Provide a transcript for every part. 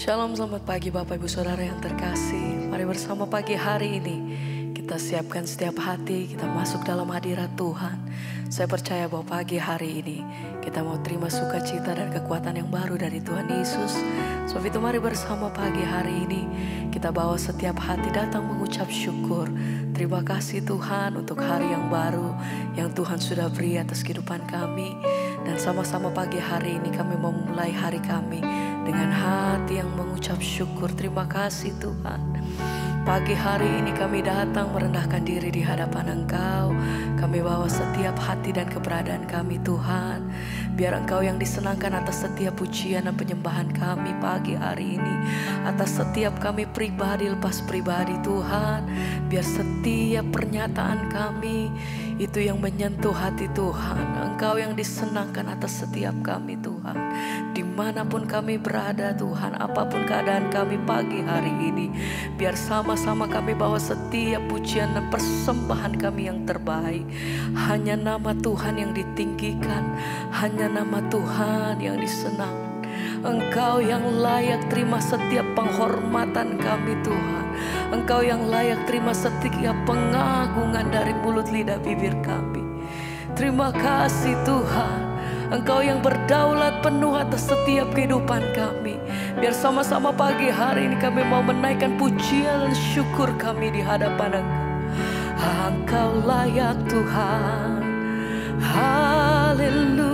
Shalom, selamat pagi Bapak Ibu Saudara yang terkasih. Mari bersama pagi hari ini kita siapkan setiap hati, kita masuk dalam hadirat Tuhan. Saya percaya bahwa pagi hari ini kita mau terima sukacita dan kekuatan yang baru dari Tuhan Yesus. Sebab itu mari bersama pagi hari ini kita bawa setiap hati datang mengucap syukur. Terima kasih Tuhan untuk hari yang baru yang Tuhan sudah beri atas kehidupan kami. Dan sama-sama pagi hari ini kami mau memulai hari kami dengan hati yang mengucap syukur. Terima kasih Tuhan. Pagi hari ini kami datang merendahkan diri di hadapan Engkau. Kami bawa setiap hati dan keberadaan kami Tuhan. Biar Engkau yang disenangkan atas setiap pujian dan penyembahan kami pagi hari ini. Atas setiap kami pribadi lepas pribadi Tuhan. Biar setiap pernyataan kami itu yang menyentuh hati Tuhan. Engkau yang disenangkan atas setiap kami Tuhan. Dimanapun kami berada Tuhan, apapun keadaan kami pagi hari ini, biar sama-sama kami bawa setiap pujian dan persembahan kami yang terbaik. Hanya nama Tuhan yang ditinggikan, hanya nama Tuhan yang disenangkan. Engkau yang layak terima setiap penghormatan kami Tuhan. Engkau yang layak terima setiap pengagungan dari mulut lidah bibir kami. Terima kasih Tuhan. Engkau yang berdaulat penuh atas setiap kehidupan kami. Biar sama-sama pagi hari ini kami mau menaikkan pujian dan syukur kami di hadapan Engkau. Engkau layak Tuhan. Haleluya.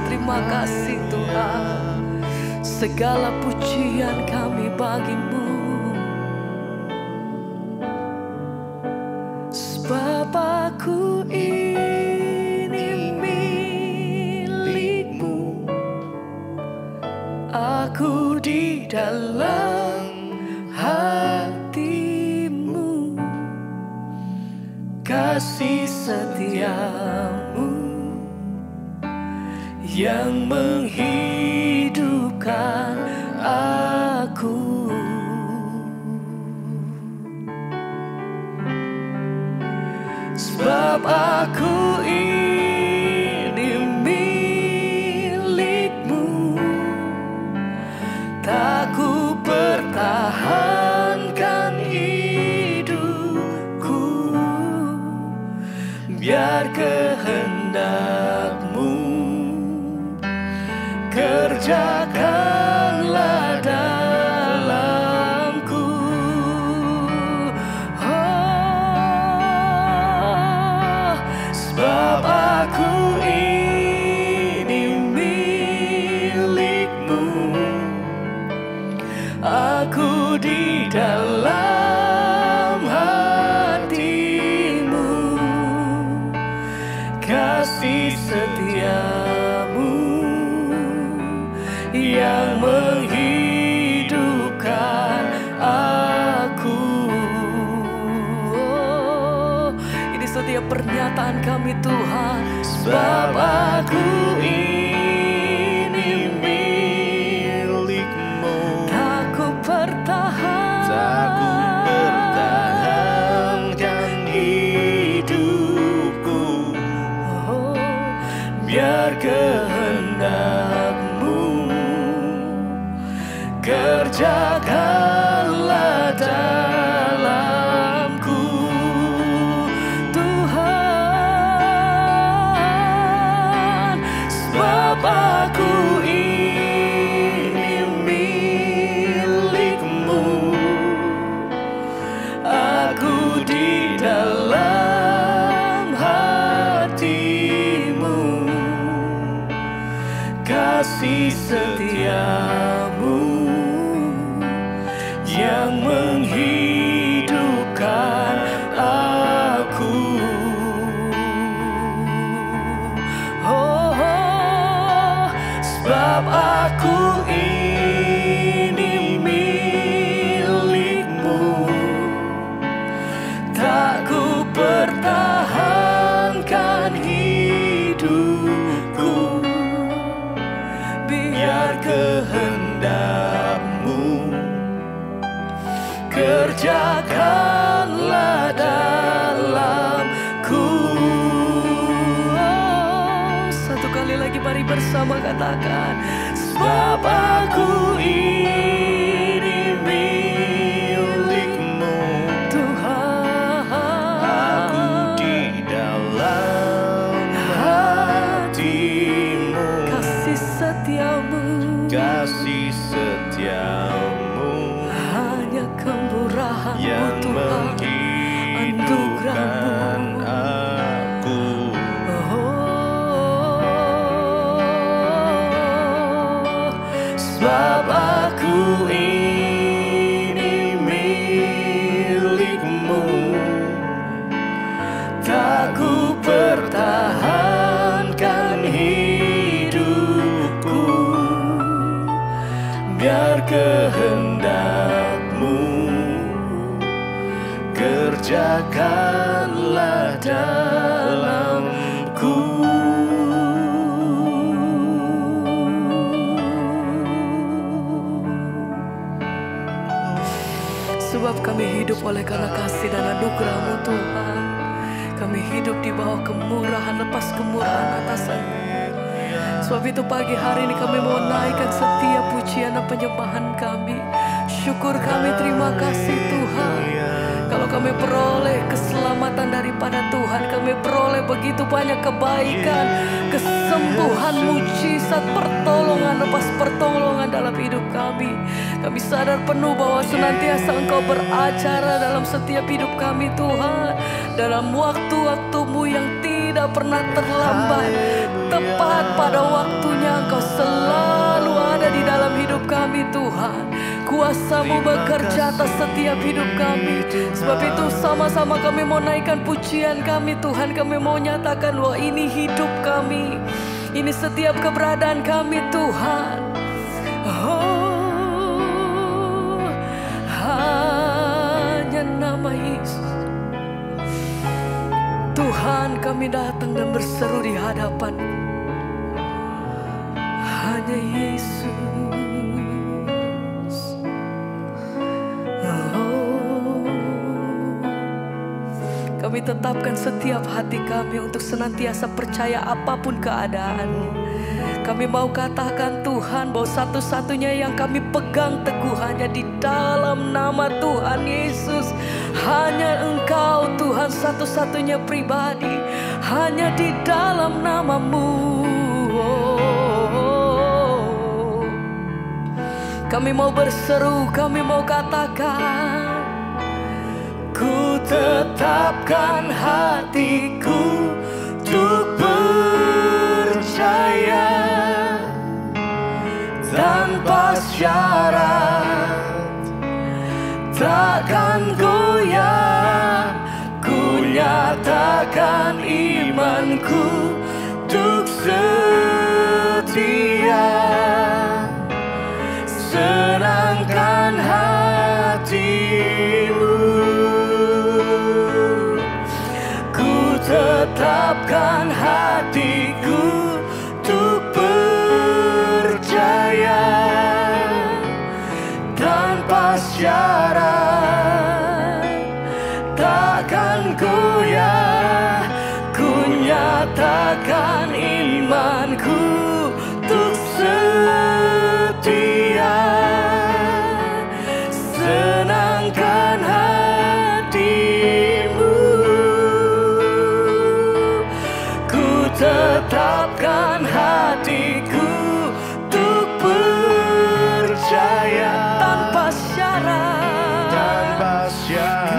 Terima kasih Tuhan. Segala pujian kami bagimu. Sebab aku ini milikmu. Aku di dalam hatimu. Kasih setiamu yang menghidupkan aku. Sebab aku ini milikmu. Tak ku pertahankan hidupku. Biar kehendakmu kerjakanlah dalamku. Sebab aku ini milikmu. Aku di dalam hatimu. Kasih setiamu yang menghidupkan aku. Ini setiap pernyataan kami Tuhan. Sebab aku ini milikmu. Tak ku pertahankan hidupku. Biar kehendakmu kerjakanlah dalamku. Tuhan, sebab aku ini milikmu. Aku di dalam hatimu. Kasih setiamu yang menghidupkan aku. Sebab aku ini milikmu. Tak ku kehendak-Mu, kerjakanlah dalamku. Satu kali lagi mari bersama katakan, sebab aku ini milik-Mu, Tuhan. aku di dalam hati-Mu, Kasih setiamu, kasih setiamu hanya kemurahan-Mu yang Tuhan, menghidupkan aku. Sebab aku ini milik-Mu, tak ku pertahankan hidupku, biar kehendak-Mu kerjakanlah dalamku. Sebab kami hidup oleh karena kasih dan anugerah-Mu Tuhan. Kami hidup di bawah kemurahan, lepas kemurahan atasan-Mu. Sebab itu pagi hari ini kami mau naikkan setiap pujian dan penyembahan kami. Syukur kami, terima kasih Tuhan. Kalau kami peroleh keselamatan daripada Tuhan, kami peroleh begitu banyak kebaikan, kesembuhan, mujizat, pertolongan, lepas pertolongan dalam hidup kami. Kami sadar penuh bahwa senantiasa Engkau beracara dalam setiap hidup kami Tuhan. Dalam waktu-waktu-Mu yang tidak pernah terlambat, tepat pada waktunya Engkau selalu ada di dalam hidup kami Tuhan. Kuasa-Mu bekerja atas setiap hidup kami. Sebab itu sama-sama kami mau naikkan pujian kami Tuhan. Kami mau nyatakan bahwa ini hidup kami, ini setiap keberadaan kami Tuhan. Oh, hanya nama Yesus Tuhan kami datang dan berseru di hadapan. Hanya Yesus. Kami tetapkan setiap hati kami untuk senantiasa percaya apapun keadaan. Kami mau katakan Tuhan bahwa satu-satunya yang kami pegang teguh hanya di dalam nama Tuhan Yesus. Hanya Engkau Tuhan satu-satunya pribadi. Hanya di dalam nama-Mu. Kami mau berseru, kami mau katakan, ku tetapkan hatiku untuk percaya tanpa syarat, takkan goyah. Ku nyatakan imanku untuk setia, senangkan hatimu. Tetapkan hatiku untuk percaya tanpa syarat, takkan goyah. Ku nyatakan imanku untuk setia, senangkan tetapkan hatiku untuk percaya tanpa syarat,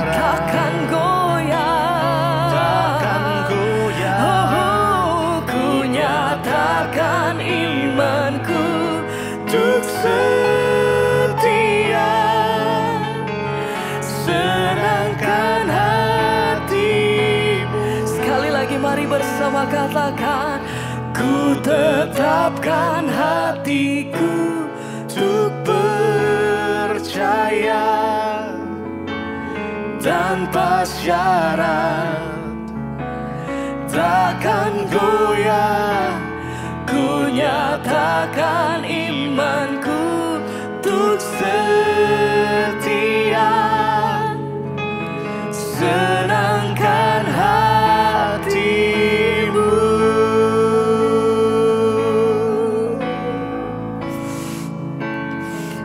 takkan goyah, oh, ku nyatakan imanku untuk setia, senangkan hatimu. Sekali lagi mari bersama katakan, ku tetapkan hatiku untuk percaya tanpa syarat, takkan goyah. Ku nyatakan imanku untuk setia, senangkan hatimu.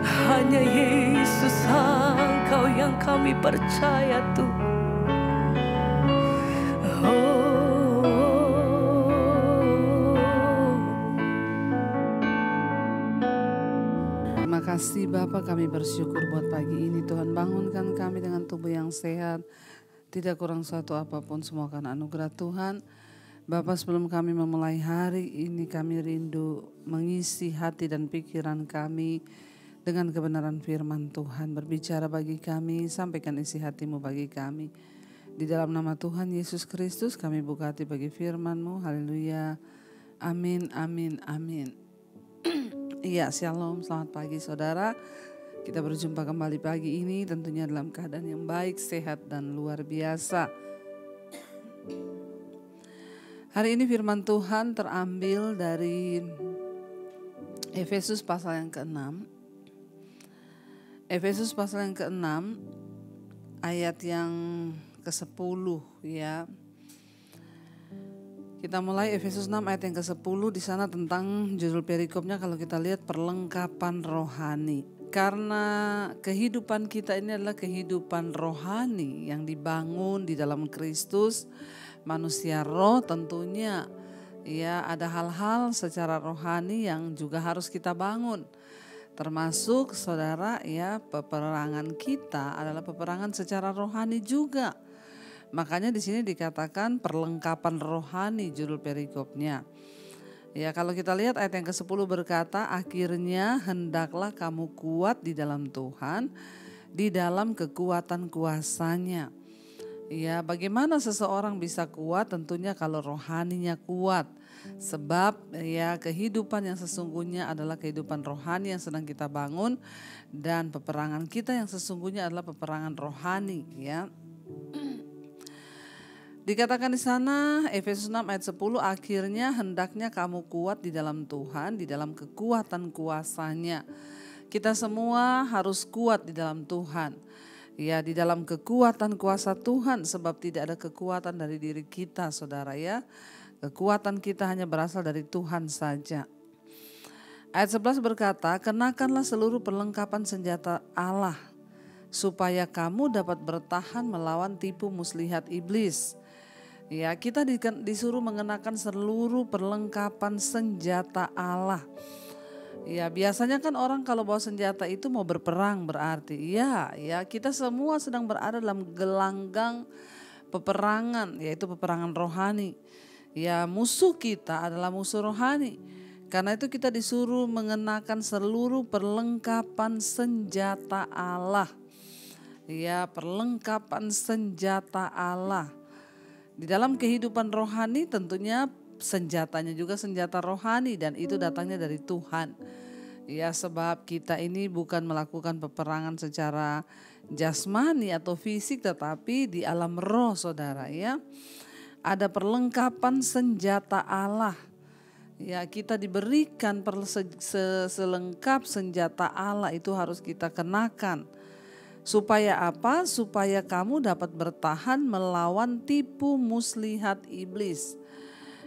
Hanya Yesus Engkau yang kami percaya Tuhan. Terima kasih Bapa, kami bersyukur buat pagi ini. Tuhan bangunkan kami dengan tubuh yang sehat, tidak kurang suatu apapun, semua karena anugerah Tuhan. Bapa, sebelum kami memulai hari ini, kami rindu mengisi hati dan pikiran kami dengan kebenaran firman Tuhan. Berbicara bagi kami, sampaikan isi hatimu bagi kami. Di dalam nama Tuhan Yesus Kristus kami buka hati bagi firman-Mu. Haleluya. Amin, amin, amin. Iya, shalom, selamat pagi saudara. Kita berjumpa kembali pagi ini tentunya dalam keadaan yang baik, sehat dan luar biasa. Hari ini firman Tuhan terambil dari Efesus pasal yang ke-6. Efesus pasal yang ke-6 ayat yang ke-10 ya. Kita mulai Efesus 6 ayat yang ke-10. Di sana tentang judul perikopnya kalau kita lihat perlengkapan rohani. Karena kehidupan kita ini adalah kehidupan rohani yang dibangun di dalam Kristus, manusia roh tentunya ya ada hal-hal secara rohani yang juga harus kita bangun. Termasuk saudara ya, peperangan kita adalah peperangan secara rohani juga. Makanya di sini dikatakan perlengkapan rohani judul perikopnya. Ya, kalau kita lihat ayat yang ke-10 berkata, akhirnya hendaklah kamu kuat di dalam Tuhan, di dalam kekuatan kuasa-Nya. Ya, bagaimana seseorang bisa kuat? Tentunya kalau rohaninya kuat. Sebab ya kehidupan yang sesungguhnya adalah kehidupan rohani yang sedang kita bangun, dan peperangan kita yang sesungguhnya adalah peperangan rohani ya. Dikatakan di sana Efesus 6 ayat 10, akhirnya hendaknya kamu kuat di dalam Tuhan, di dalam kekuatan kuasa-Nya. Kita semua harus kuat di dalam Tuhan. Ya, di dalam kekuatan kuasa Tuhan, sebab tidak ada kekuatan dari diri kita saudara ya. Kekuatan kita hanya berasal dari Tuhan saja. Ayat 11 berkata, kenakanlah seluruh perlengkapan senjata Allah, supaya kamu dapat bertahan melawan tipu muslihat iblis. Ya, kita disuruh mengenakan seluruh perlengkapan senjata Allah. Ya, biasanya kan orang kalau bawa senjata itu mau berperang berarti. Ya, kita semua sedang berada dalam gelanggang peperangan, yaitu peperangan rohani. Ya, musuh kita adalah musuh rohani. Karena itu kita disuruh mengenakan seluruh perlengkapan senjata Allah. Ya, perlengkapan senjata Allah. Di dalam kehidupan rohani tentunya senjatanya juga senjata rohani, dan itu datangnya dari Tuhan. Ya, sebab kita ini bukan melakukan peperangan secara jasmani atau fisik, tetapi di alam roh saudara ya. Ada perlengkapan senjata Allah. Ya, kita diberikan selengkap senjata Allah itu harus kita kenakan. Supaya apa? Supaya kamu dapat bertahan melawan tipu muslihat iblis.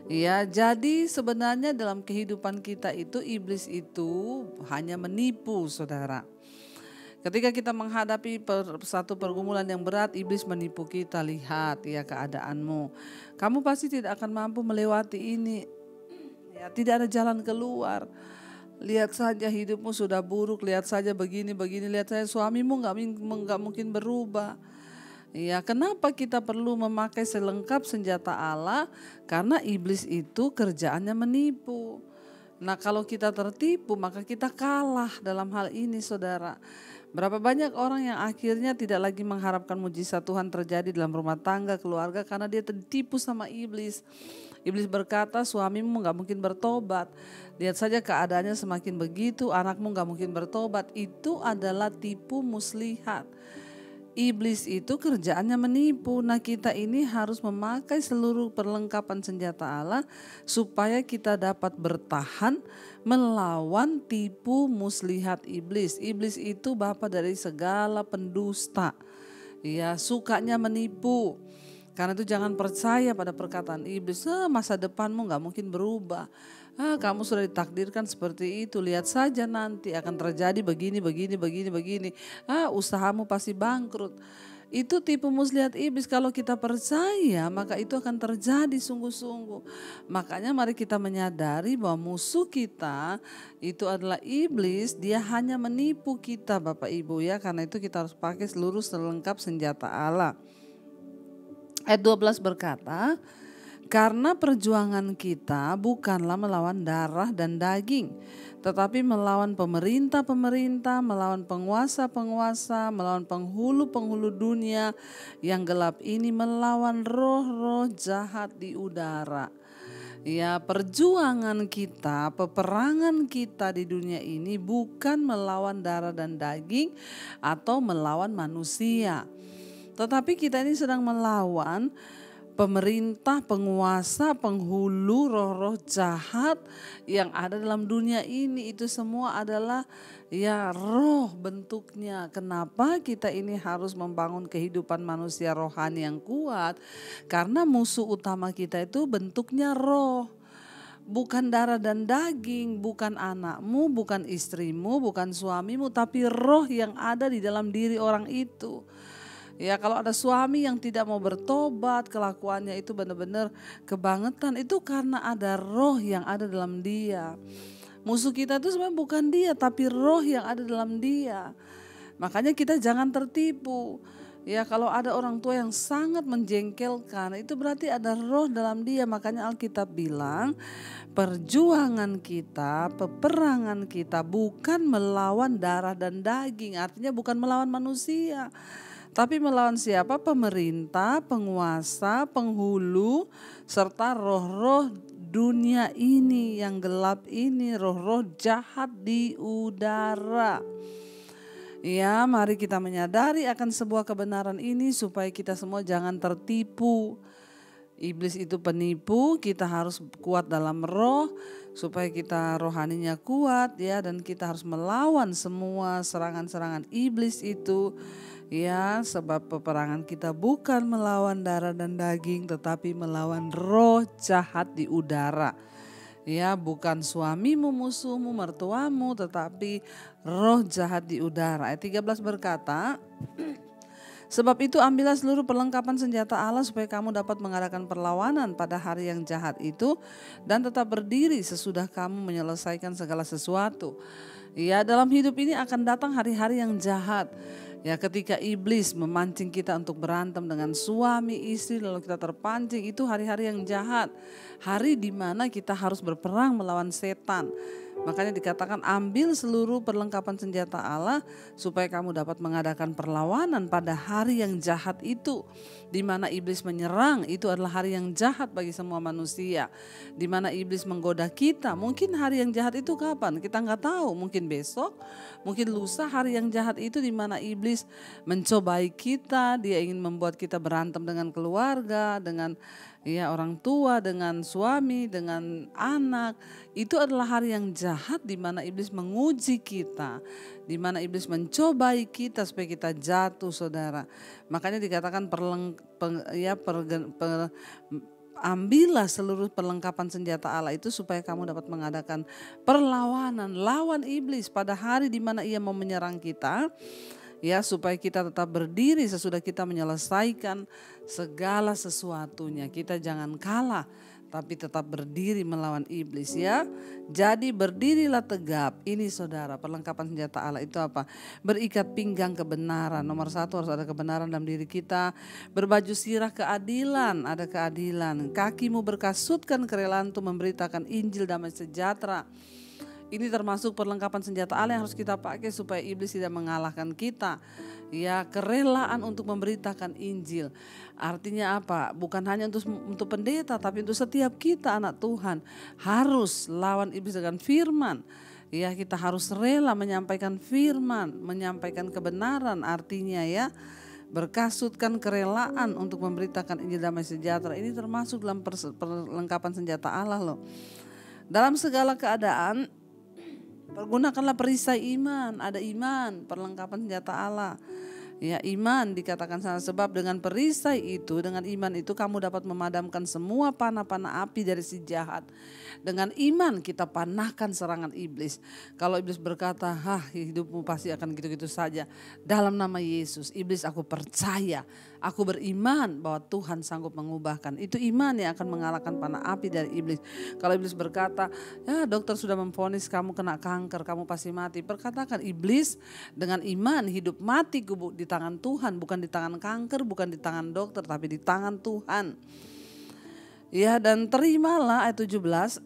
Ya, jadi sebenarnya dalam kehidupan kita itu iblis itu hanya menipu saudara. Ketika kita menghadapi satu pergumulan yang berat, iblis menipu kita. Lihat ya keadaanmu, kamu pasti tidak akan mampu melewati ini. Ya, tidak ada jalan keluar. Lihat saja hidupmu sudah buruk, lihat saja begini, lihat saja suamimu nggak mungkin berubah. Ya, kenapa kita perlu memakai selengkap senjata Allah? Karena iblis itu kerjaannya menipu. Nah, kalau kita tertipu maka kita kalah dalam hal ini saudara. Berapa banyak orang yang akhirnya tidak lagi mengharapkan mujizat Tuhan terjadi dalam rumah tangga, keluarga, karena dia tertipu sama iblis. Iblis berkata suamimu gak mungkin bertobat. Lihat saja keadaannya semakin begitu, anakmu gak mungkin bertobat. Itu adalah tipu muslihat. Iblis itu kerjaannya menipu. Nah, kita ini harus memakai seluruh perlengkapan senjata Allah supaya kita dapat bertahan melawan tipu muslihat iblis. Iblis itu bapa dari segala pendusta. Ya, sukanya menipu. Karena itu jangan percaya pada perkataan iblis. Masa depanmu gak mungkin berubah. Kamu sudah ditakdirkan seperti itu. Lihat saja nanti akan terjadi begini. Usahamu pasti bangkrut. Itu tipu muslihat iblis. Kalau kita percaya maka itu akan terjadi sungguh-sungguh. Makanya mari kita menyadari bahwa musuh kita itu adalah iblis. Dia hanya menipu kita Bapak Ibu ya. Karena itu kita harus pakai seluruh selengkap senjata Allah. Ayat 12 berkata, karena perjuangan kita bukanlah melawan darah dan daging, tetapi melawan pemerintah-pemerintah, melawan penguasa-penguasa, melawan penghulu-penghulu dunia yang gelap ini, melawan roh-roh jahat di udara. Ya, perjuangan kita, peperangan kita di dunia ini bukan melawan darah dan daging atau melawan manusia. Tetapi kita ini sedang melawan pemerintah, penguasa, penghulu, roh-roh jahat yang ada dalam dunia ini. Itu semua adalah ya roh bentuknya. Kenapa kita ini harus membangun kehidupan manusia rohani yang kuat? Karena musuh utama kita itu bentuknya roh. Bukan darah dan daging, bukan anakmu, bukan istrimu, bukan suamimu, tapi roh yang ada di dalam diri orang itu. Ya, kalau ada suami yang tidak mau bertobat, kelakuannya itu benar-benar kebangetan, itu karena ada roh yang ada dalam dia. Musuh kita itu sebenarnya bukan dia, tapi roh yang ada dalam dia. Makanya kita jangan tertipu. Ya, kalau ada orang tua yang sangat menjengkelkan, itu berarti ada roh dalam dia. Makanya Alkitab bilang, perjuangan kita, peperangan kita bukan melawan darah dan daging. Artinya bukan melawan manusia. Tapi melawan siapa? Pemerintah, penguasa, penghulu, serta roh-roh dunia ini yang gelap ini, roh-roh jahat di udara. Ya, mari kita menyadari akan sebuah kebenaran ini supaya kita semua jangan tertipu. Iblis itu penipu, kita harus kuat dalam roh supaya kita rohaninya kuat ya, dan kita harus melawan semua serangan-serangan iblis itu. Ya, sebab peperangan kita bukan melawan darah dan daging, tetapi melawan roh jahat di udara. Ya, bukan suamimu, musuhmu, mertuamu, tetapi roh jahat di udara. Ayat 13 berkata, sebab itu ambillah seluruh perlengkapan senjata Allah supaya kamu dapat mengadakan perlawanan pada hari yang jahat itu dan tetap berdiri sesudah kamu menyelesaikan segala sesuatu. Ya, dalam hidup ini akan datang hari-hari yang jahat. Ya, ketika iblis memancing kita untuk berantem dengan suami, istri, lalu kita terpancing, itu hari-hari yang jahat. Hari di mana kita harus berperang melawan setan. Makanya dikatakan ambil seluruh perlengkapan senjata Allah supaya kamu dapat mengadakan perlawanan pada hari yang jahat itu. Di mana iblis menyerang, itu adalah hari yang jahat bagi semua manusia. Di mana iblis menggoda kita, mungkin hari yang jahat itu kapan? Kita nggak tahu, mungkin besok, mungkin lusa. Hari yang jahat itu di mana iblis mencobai kita, dia ingin membuat kita berantem dengan keluarga, dengan ya orang tua, dengan suami, dengan anak. Itu adalah hari yang jahat di mana iblis menguji kita, di mana iblis mencobai kita supaya kita jatuh, saudara. Makanya dikatakan ambillah seluruh perlengkapan senjata Allah itu supaya kamu dapat mengadakan perlawanan, lawan iblis pada hari di mana ia mau menyerang kita. Ya, supaya kita tetap berdiri sesudah kita menyelesaikan segala sesuatunya. Kita jangan kalah, tapi tetap berdiri melawan iblis ya. Jadi berdirilah tegap. Ini saudara, perlengkapan senjata Allah itu apa? Berikat pinggang kebenaran. Nomor 1 harus ada kebenaran dalam diri kita. Berbaju sirah keadilan, ada keadilan. Kakimu berkasutkan kerelaan untuk memberitakan Injil damai sejahtera. Ini termasuk perlengkapan senjata Allah yang harus kita pakai supaya iblis tidak mengalahkan kita. Ya, kerelaan untuk memberitakan Injil. Artinya apa? Bukan hanya untuk pendeta, tapi untuk setiap kita anak Tuhan. Harus lawan iblis dengan firman. Ya, kita harus rela menyampaikan firman, menyampaikan kebenaran artinya ya. berkasutkan kerelaan untuk memberitakan Injil damai sejahtera. Ini termasuk dalam perlengkapan senjata Allah loh. Dalam segala keadaan pergunakanlah perisai iman. Ada iman, perlengkapan senjata Allah. Ya, iman dikatakan sana, sebab dengan perisai itu, dengan iman itu kamu dapat memadamkan semua panah-panah api dari si jahat. Dengan iman kita panahkan serangan iblis. Kalau iblis berkata, hidupmu pasti akan gitu-gitu saja. Dalam nama Yesus, iblis aku percaya, aku beriman bahwa Tuhan sanggup mengubahkan. Itu iman yang akan mengalahkan panah api dari iblis. Kalau iblis berkata, ya dokter sudah memvonis kamu kena kanker, kamu pasti mati. Perkatakan, iblis, dengan iman hidup matiku di tangan Tuhan, bukan di tangan kanker, bukan di tangan dokter, tapi di tangan Tuhan. Ya, dan terimalah ayat 17.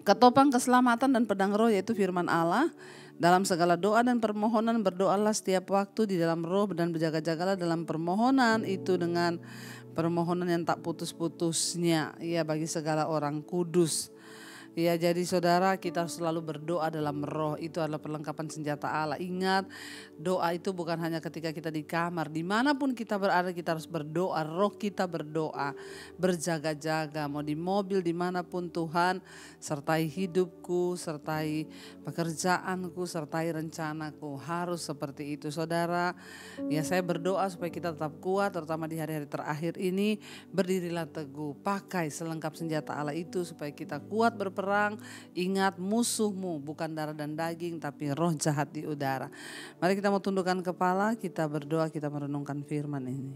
Ketopang keselamatan dan pedang roh, yaitu firman Allah. Dalam segala doa dan permohonan berdoalah setiap waktu di dalam roh, dan berjaga-jagalah dalam permohonan itu dengan permohonan yang tak putus-putusnya, ya, bagi segala orang kudus. Ya, jadi saudara, kita harus selalu berdoa dalam roh. Itu adalah perlengkapan senjata Allah. Ingat, doa itu bukan hanya ketika kita di kamar. Dimanapun kita berada kita harus berdoa. Roh kita berdoa, berjaga-jaga. Mau di mobil, dimanapun Tuhan, sertai hidupku, sertai pekerjaanku, sertai rencanaku. Harus seperti itu saudara. Ya, saya berdoa supaya kita tetap kuat, terutama di hari-hari terakhir ini. Berdirilah teguh, pakai selengkap senjata Allah itu supaya kita kuat berperang. Ingat, musuhmu bukan darah dan daging, tapi roh jahat di udara. Mari kita mau tundukkan kepala, kita berdoa, kita merenungkan firman ini.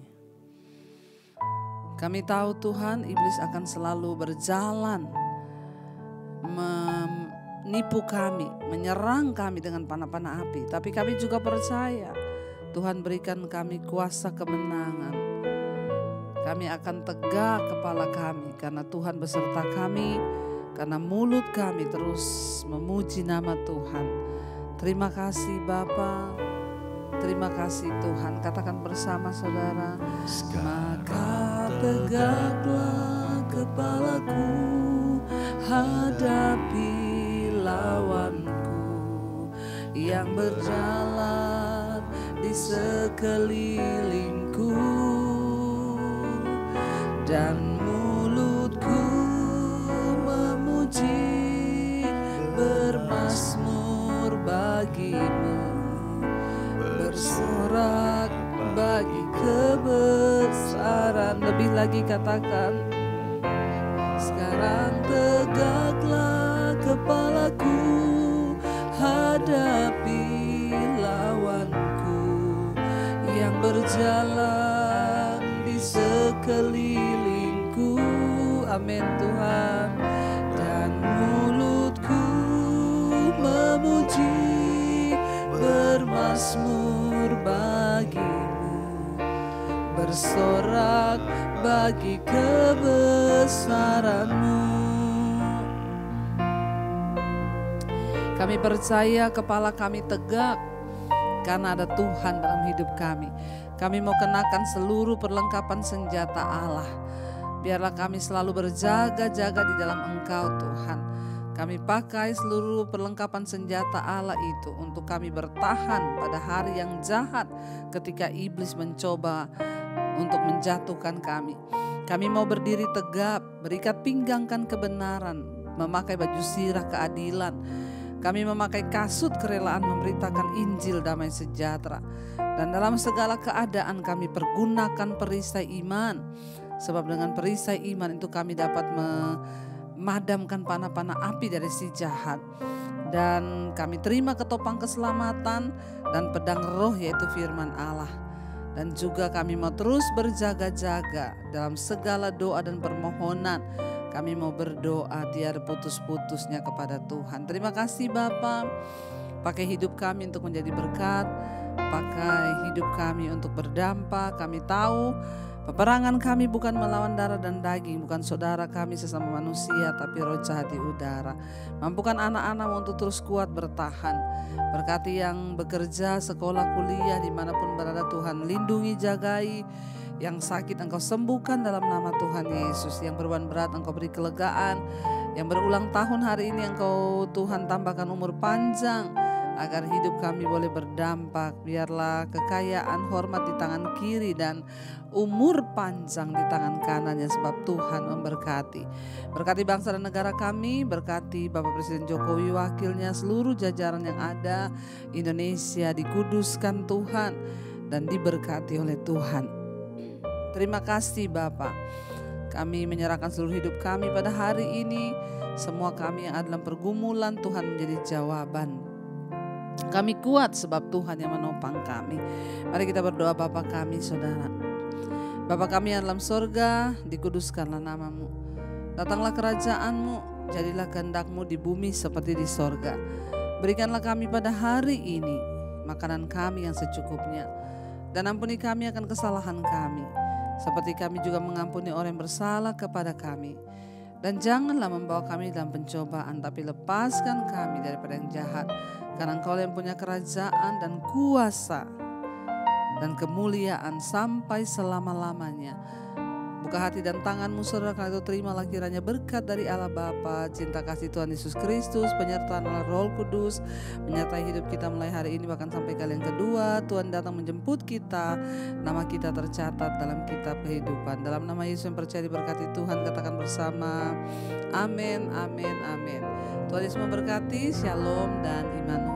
Kami tahu Tuhan, iblis akan selalu berjalan menipu kami, menyerang kami dengan panah-panah api. Tapi kami juga percaya Tuhan berikan kami kuasa kemenangan. Kami akan tegak kepala kami karena Tuhan beserta kami. Karena mulut kami terus memuji nama Tuhan. Terima kasih Bapa, terima kasih Tuhan. Katakan bersama saudara. Maka tegaklah kepalaku, hadapi lawanku yang berjalan di sekelilingku, dan mulutku bermasmur bagimu, bersorak bagi kebesaran. Lebih lagi katakan, sekarang tegaklah kepalaku, hadapi lawanku yang berjalan di sekelilingku. Amin Tuhan. Dan mulutku memuji, bermasmur bagimu, bersorak bagi kebesaranmu. Kami percaya kepala kami tegak karena ada Tuhan dalam hidup kami. Kami mau kenakan seluruh perlengkapan senjata Allah. Biarlah kami selalu berjaga-jaga di dalam Engkau Tuhan. Kami pakai seluruh perlengkapan senjata Allah itu untuk kami bertahan pada hari yang jahat ketika iblis mencoba untuk menjatuhkan kami. Kami mau berdiri tegap, berikat pinggangkan kebenaran, memakai baju sirah keadilan. Kami memakai kasut kerelaan memberitakan Injil damai sejahtera. Dan dalam segala keadaan kami pergunakan perisai iman. Sebab dengan perisai iman itu kami dapat memadamkan panah-panah api dari si jahat. Dan kami terima ketopang keselamatan dan pedang roh, yaitu firman Allah. Dan juga kami mau terus berjaga-jaga dalam segala doa dan permohonan. Kami mau berdoa tiada putus-putusnya kepada Tuhan. Terima kasih Bapa. Pakai hidup kami untuk menjadi berkat. Pakai hidup kami untuk berdampak. Kami tahu peperangan kami bukan melawan darah dan daging, bukan saudara kami sesama manusia, tapi roh jahat di udara. Mampukan anak-anak untuk terus kuat bertahan. Berkati yang bekerja, sekolah, kuliah, dimanapun berada Tuhan. Lindungi, jagai. Yang sakit Engkau sembuhkan dalam nama Tuhan Yesus. Yang beban berat Engkau beri kelegaan. Yang berulang tahun hari ini Engkau Tuhan tambahkan umur panjang. agar hidup kami boleh berdampak. Biarlah kekayaan, hormat di tangan kiri dan umur panjang di tangan kanannya, sebab Tuhan memberkati. Berkati bangsa dan negara kami, berkati Bapak Presiden Jokowi, wakilnya, seluruh jajaran yang ada. Indonesia dikuduskan Tuhan dan diberkati oleh Tuhan. Terima kasih Bapak. Kami menyerahkan seluruh hidup kami pada hari ini. Semua kami yang ada dalam pergumulan, Tuhan menjadi jawaban. Kami kuat sebab Tuhan yang menopang kami. Mari kita berdoa. Bapa kami, Saudara. Bapa kami yang dalam sorga, dikuduskanlah namamu. Datanglah kerajaan-Mu, jadilah kehendak-Mu di bumi seperti di sorga. Berikanlah kami pada hari ini makanan kami yang secukupnya. Dan ampuni kami akan kesalahan kami, seperti kami juga mengampuni orang yang bersalah kepada kami. Dan janganlah membawa kami dalam pencobaan, tapi lepaskan kami daripada yang jahat. Karena Engkau yang punya kerajaan dan kuasa dan kemuliaan sampai selama-lamanya. Buka hati dan tanganmu, saudara, karena itu terimalah kiranya berkat dari Allah Bapa, cinta kasih Tuhan Yesus Kristus, penyertaan Allah Roh Kudus menyertai hidup kita mulai hari ini bahkan sampai kali yang kedua Tuhan datang menjemput kita. Nama kita tercatat dalam kitab kehidupan. Dalam nama Yesus yang percaya diberkati Tuhan, katakan bersama, amin, amin, amin. Tuhan Yesus memberkati. Shalom dan iman